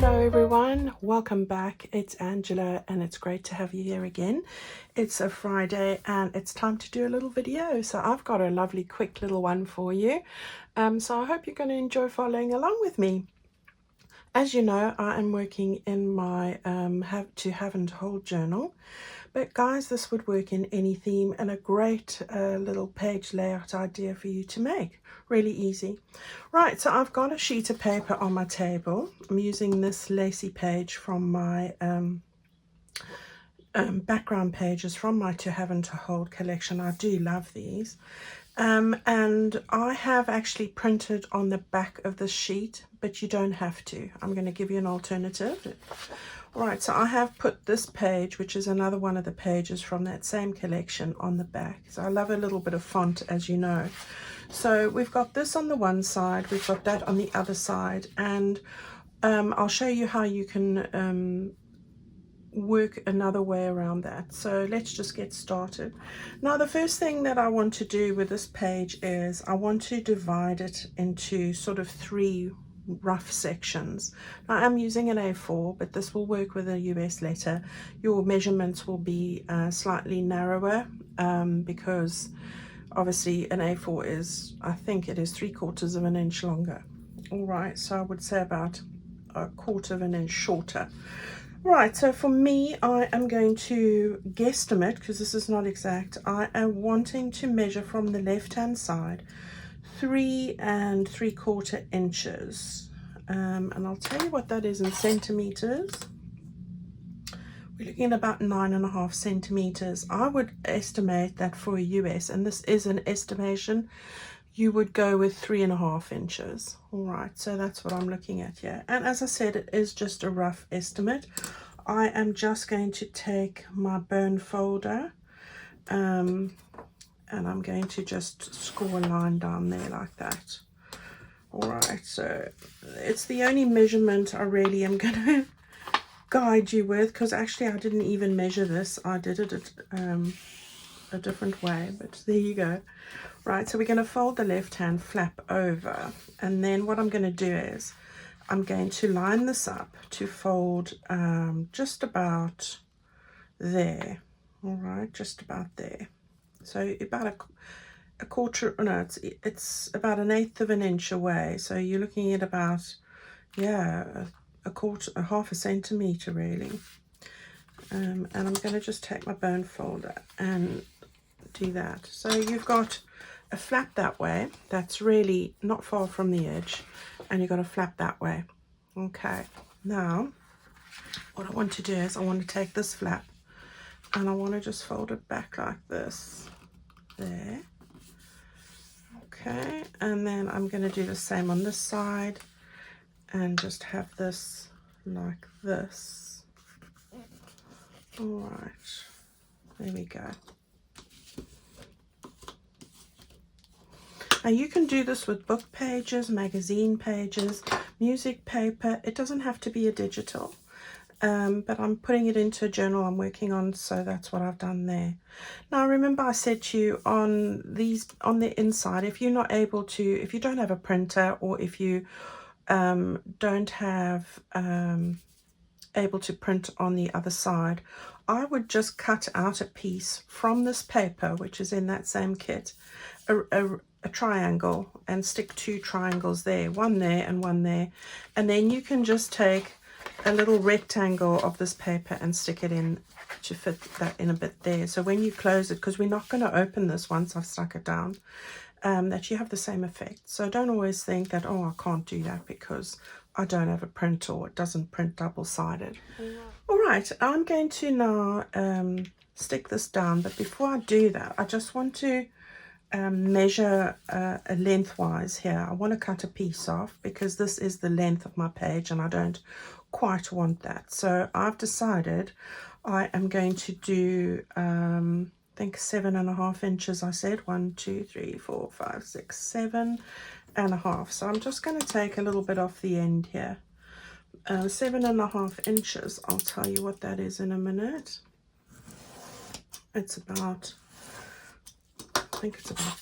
Hello everyone, welcome back. It's Angela and it's great to have you here again. It's a Friday and it's time to do a little video. So I've got a lovely quick little one for you. So I hope you're going to enjoy following along with me. As you know, I am working in my THTH Journal. But guys, this would work in any theme and a great little page layout idea for you to make. Really easy. Right, so I've got a sheet of paper on my table. I'm using this lacy page from my background pages from my To Have and To Hold collection. I do love these. And I have actually printed on the back of the sheet, but you don't have to. I'm going to give you an alternative. Right, so I have put this page, which is another one of the pages from that same collection, on the back. So I love a little bit of font, as you know. So we've got this on the one side, we've got that on the other side, and I'll show you how you can work another way around that. So let's just get started. Now the first thing that I want to do with this page is I want to divide it into sort of three rough sections. Now I'm using an A4, but this will work with a US letter. Your measurements will be slightly narrower because obviously an A4 is, I think it is 3/4 of an inch longer. All right, so I would say about 1/4 of an inch shorter. Right, so for me, I am going to guesstimate, because this is not exact, I am wanting to measure from the left-hand side 3 3/4 inches. And I'll tell you what that is in centimeters. We're looking at about 9.5 centimeters. I would estimate that for a US, and this is an estimation, you would go with 3.5 inches. All right, so that's what I'm looking at here. And as I said, it is just a rough estimate. I am just going to take my bone folder and I'm going to just score a line down there like that. All right, so it's the only measurement I really am going to guide you with, because actually I didn't even measure this. I did it a different way, but there you go. Right, so we're going to fold the left hand flap over, and then what I'm going to do is I'm going to line this up to fold just about there. All right, just about there. So about a quarter, no, it's about 1/8 of an inch away. So you're looking at about, yeah, a quarter, a half a centimeter really. And I'm going to just take my bone folder and do that. So you've got a flap that way, that's really not far from the edge, and you've got a flap that way. Okay, now what I want to do is I want to take this flap and I want to just fold it back like this, there. Okay, and then I'm going to do the same on this side and just have this like this. All right, there we go. Now you can do this with book pages, magazine pages, music paper. It doesn't have to be a digital, but I'm putting it into a journal I'm working on, so that's what I've done there. Now remember I said to you on the inside, if you're not able to, if you don't have a printer, or if you don't have able to print on the other side, I would just cut out a piece from this paper, which is in that same kit, a triangle, and stick 2 triangles there, one there and one there, and then you can just take a little rectangle of this paper and stick it in to fit that in a bit there. So when you close it, because we're not going to open this once I've stuck it down, that you have the same effect. So don't always think that, oh, I can't do that because I don't have a print or it doesn't print double-sided. All right, I'm going to now stick this down, but before I do that, I just want to measure lengthwise here. I want to cut a piece off because this is the length of my page and I don't quite want that. So I've decided I am going to do I think 7.5 inches. I said 1 2 3 4 5 6 7.5. So I'm just going to take a little bit off the end here. 7.5 inches, I'll tell you what that is in a minute. It's about, I think it's about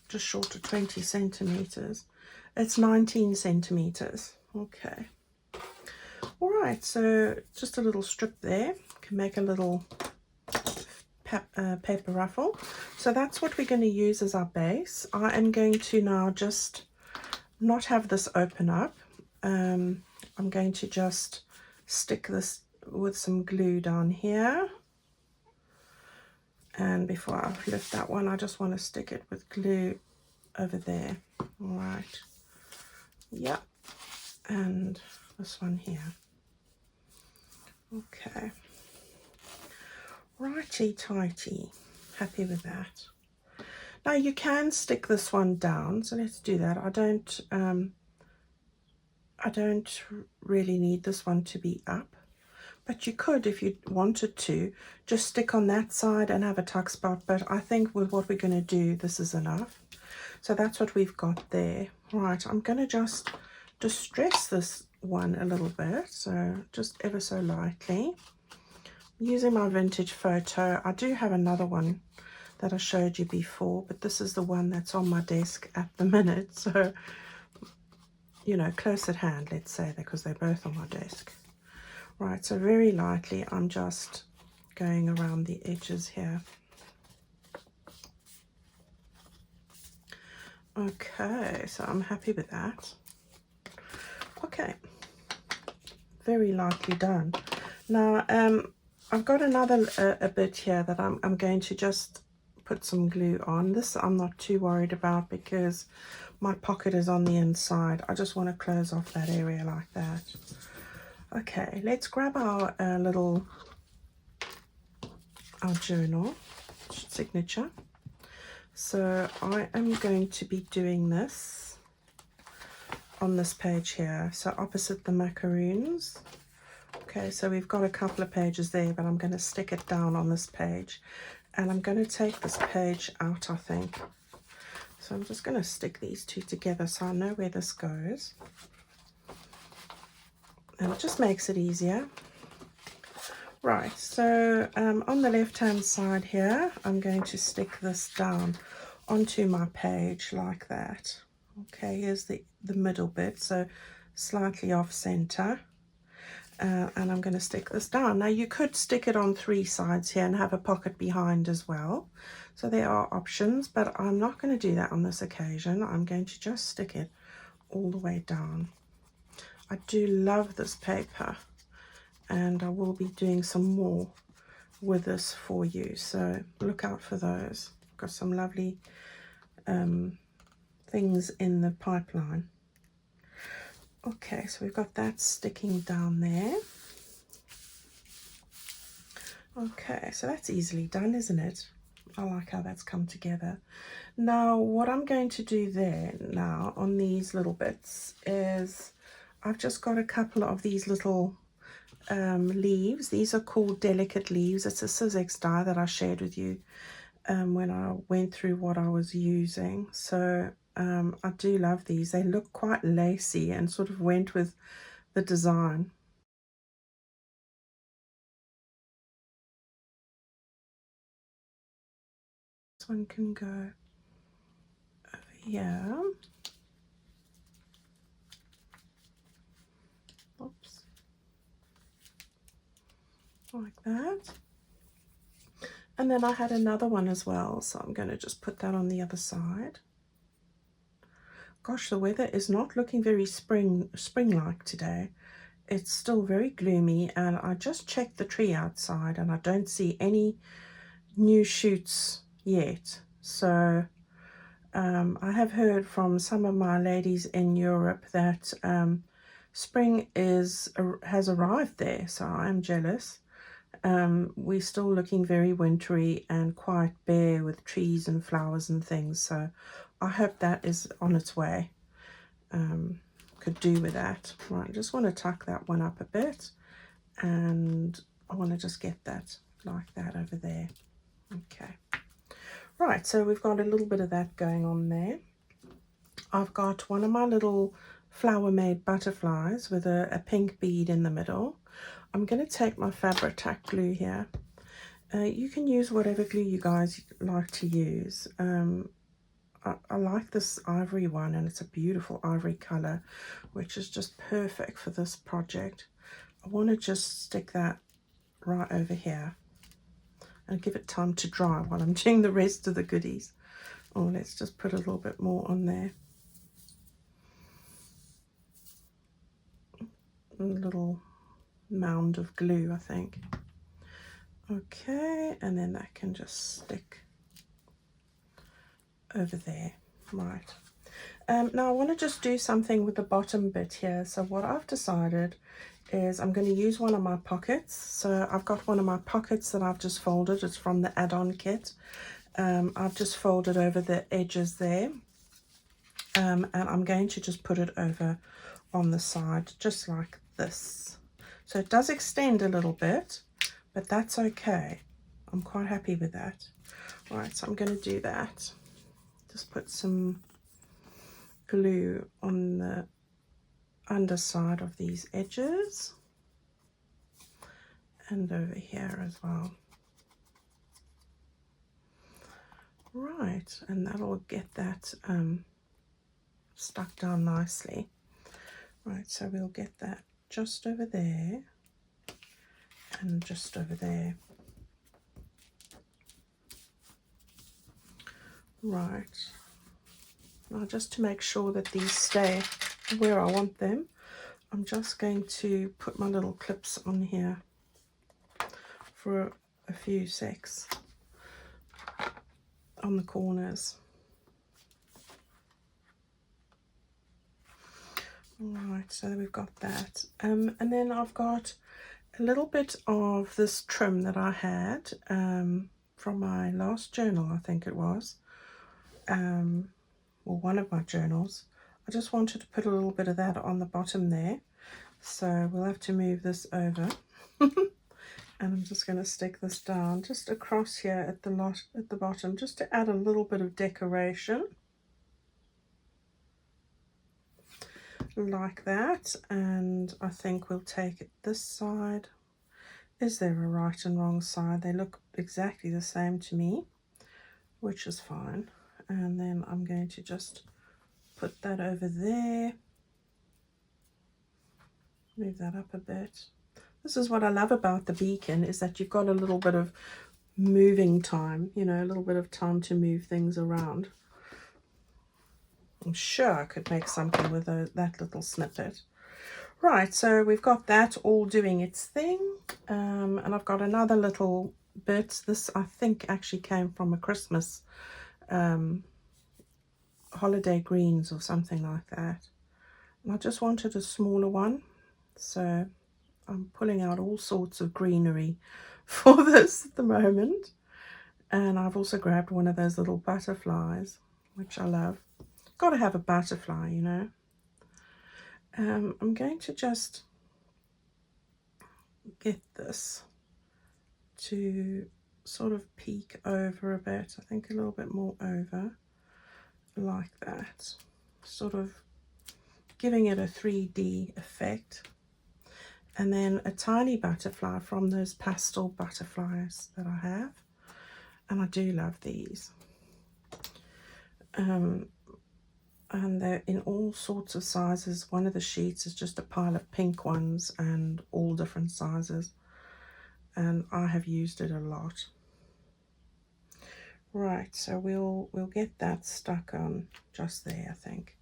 just short of 20 centimeters. It's 19 centimeters. Okay. All right, so just a little strip there. You can make a little paper ruffle. So that's what we're going to use as our base. I am going to now just not have this open up. I'm going to just stick this with some glue down here. And before I lift that one, I just want to stick it with glue over there. All right. Yep. And this one here. Okay. Righty tighty. Happy with that. Now you can stick this one down, so let's do that. I don't really need this one to be up, but you could, if you wanted to, just stick on that side and have a tuck spot. But I think with what we're going to do, this is enough. So that's what we've got there. Right, I'm going to just distress this one a little bit, so just ever so lightly. Using my vintage photo, I do have another one that I showed you before, but this is the one that's on my desk at the minute, so you know, close at hand, let's say, because they're both on my desk. Right, so very lightly I'm just going around the edges here. Okay, so I'm happy with that. Okay, very lightly done. Now I've got another a bit here that I'm going to just put some glue on. This I'm not too worried about because my pocket is on the inside. I just want to close off that area like that. Okay, let's grab our journal signature. So I am going to be doing this on this page here, so opposite the macaroons. Okay, so we've got a couple of pages there, but I'm going to stick it down on this page, and I'm going to take this page out, I think. So I'm just going to stick these two together so I know where this goes, and it just makes it easier. Right, so on the left hand side here, I'm going to stick this down onto my page like that. Okay, here's the middle bit, so slightly off center. And I'm going to stick this down. Now you could stick it on 3 sides here and have a pocket behind as well. So there are options, but I'm not going to do that on this occasion. I'm going to just stick it all the way down. I do love this paper, and I will be doing some more with this for you. So look out for those. Got some lovely things in the pipeline. Okay, so we've got that sticking down there. Okay, so that's easily done, isn't it? I like how that's come together. Now, what I'm going to do there now on these little bits is I've just got a couple of these little leaves. These are called delicate leaves. It's a Sizzix die that I shared with you when I went through what I was using. So I do love these. They look quite lacy and sort of went with the design. This one can go over here. Oops. Like that. And then I had another one as well, so I'm going to just put that on the other side. Gosh, the weather is not looking very spring-like today. It's still very gloomy, and I just checked the tree outside and I don't see any new shoots yet. So I have heard from some of my ladies in Europe that spring has arrived there, so I'm jealous. We're still looking very wintry and quite bare with trees and flowers and things, so I hope that is on its way. Could do with that. Right, I just want to tuck that one up a bit, and I want to just get that like that over there. Okay, right, so we've got a little bit of that going on there. I've got one of my little flower made butterflies with a pink bead in the middle. I'm going to take my Fabri-Tac glue here. You can use whatever glue you guys like to use. I like this ivory one, and it's a beautiful ivory color, which is just perfect for this project. I want to just stick that right over here and give it time to dry while I'm doing the rest of the goodies. Oh, let's just put a little bit more on there. A little mound of glue, I think. Okay, and then that can just stick over there. Right. Now I want to just do something with the bottom bit here. So what I've decided is I'm going to use one of my pockets. So I've got one of my pockets that I've just folded. It's from the add-on kit. I've just folded over the edges there. And I'm going to just put it over on the side, just like this. So it does extend a little bit, but that's okay. I'm quite happy with that. All right, so I'm going to do that. Just put some glue on the underside of these edges and over here as well. Right, and that'll get that stuck down nicely. Right, so we'll get that just over there and just over there. Right, now just to make sure that these stay where I want them, I'm just going to put my little clips on here for a few secs on the corners. Alright, so we've got that. And then I've got a little bit of this trim that I had from my last journal, I think it was, or one of my journals. I just wanted to put a little bit of that on the bottom there. So we'll have to move this over. And I'm just going to stick this down just across here at the bottom, just to add a little bit of decoration. Like that. And I think we'll take it this side. Is there a right and wrong side? They look exactly the same to me, which is fine. And then I'm going to just put that over there. Move that up a bit. This is what I love about the beacon, is that you've got a little bit of moving time, you know, a little bit of time to move things around. I'm sure I could make something with that little snippet. Right, so we've got that all doing its thing. And I've got another little bit. This, I think, actually came from a Christmas holiday greens or something like that. And I just wanted a smaller one. So I'm pulling out all sorts of greenery for this at the moment. And I've also grabbed one of those little butterflies, which I love. Got to have a butterfly, you know. I'm going to just get this to sort of peek over a bit. I think a little bit more over, like that. Sort of giving it a 3D effect. And then a tiny butterfly from those pastel butterflies that I have. And I do love these. And they're in all sorts of sizes. One of the sheets is just a pile of pink ones and all different sizes. And I have used it a lot. Right, so we'll get that stuck on just there, I think.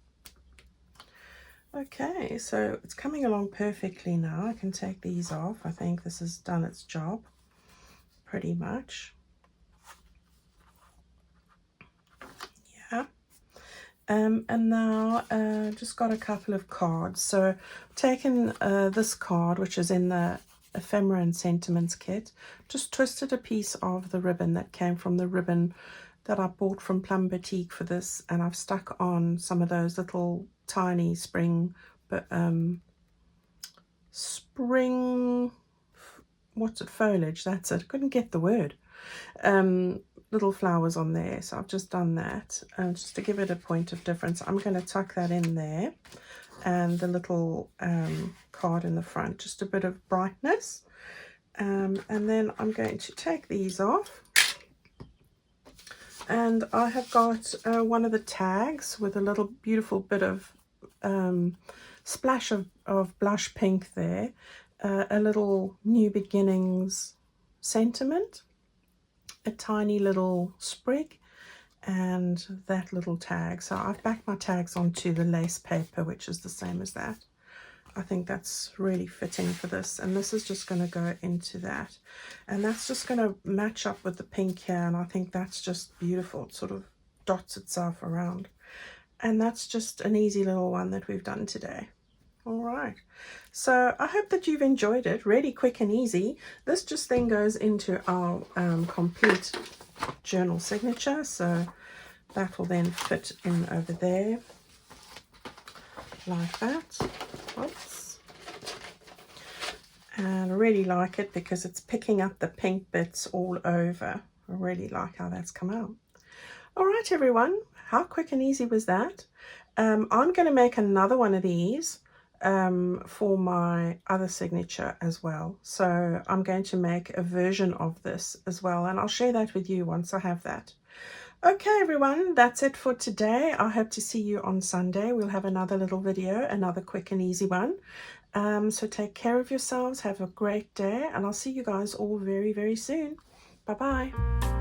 Okay, so it's coming along perfectly now. I can take these off. I think this has done its job pretty much. Yeah. And now just got a couple of cards. So I've taken this card, which is in the Ephemera and Sentiments kit, just twisted a piece of the ribbon that came from the ribbon that I bought from Plum Boutique for this, and I've stuck on some of those little tiny spring, what's it, foliage, that's it, couldn't get the word, little flowers on there. So I've just done that just to give it a point of difference. I'm going to tuck that in there, and the little card in the front, just a bit of brightness. And then I'm going to take these off, and I have got one of the tags with a little beautiful bit of splash of blush pink there. a little new beginnings sentiment, a tiny little sprig, and that little tag. So I've backed my tags onto the lace paper, which is the same as that. I think that's really fitting for this, and this is just going to go into that, and that's just going to match up with the pink here, and I think that's just beautiful. It sort of dots itself around, and that's just an easy little one that we've done today. All right, so I hope that you've enjoyed it. Really quick and easy. This just then goes into our complete journal signature, so that will then fit in over there like that. Oops. And I really like it because it's picking up the pink bits all over. I really like how that's come out. All right, everyone, how quick and easy was that? I'm going to make another one of these for my other signature as well. So I'm going to make a version of this as well, and I'll share that with you once I have that. Okay, everyone, that's it for today. I hope to see you on Sunday. We'll have another little video, another quick and easy one. So take care of yourselves. Have a great day, and I'll see you guys all very, very soon. Bye-bye.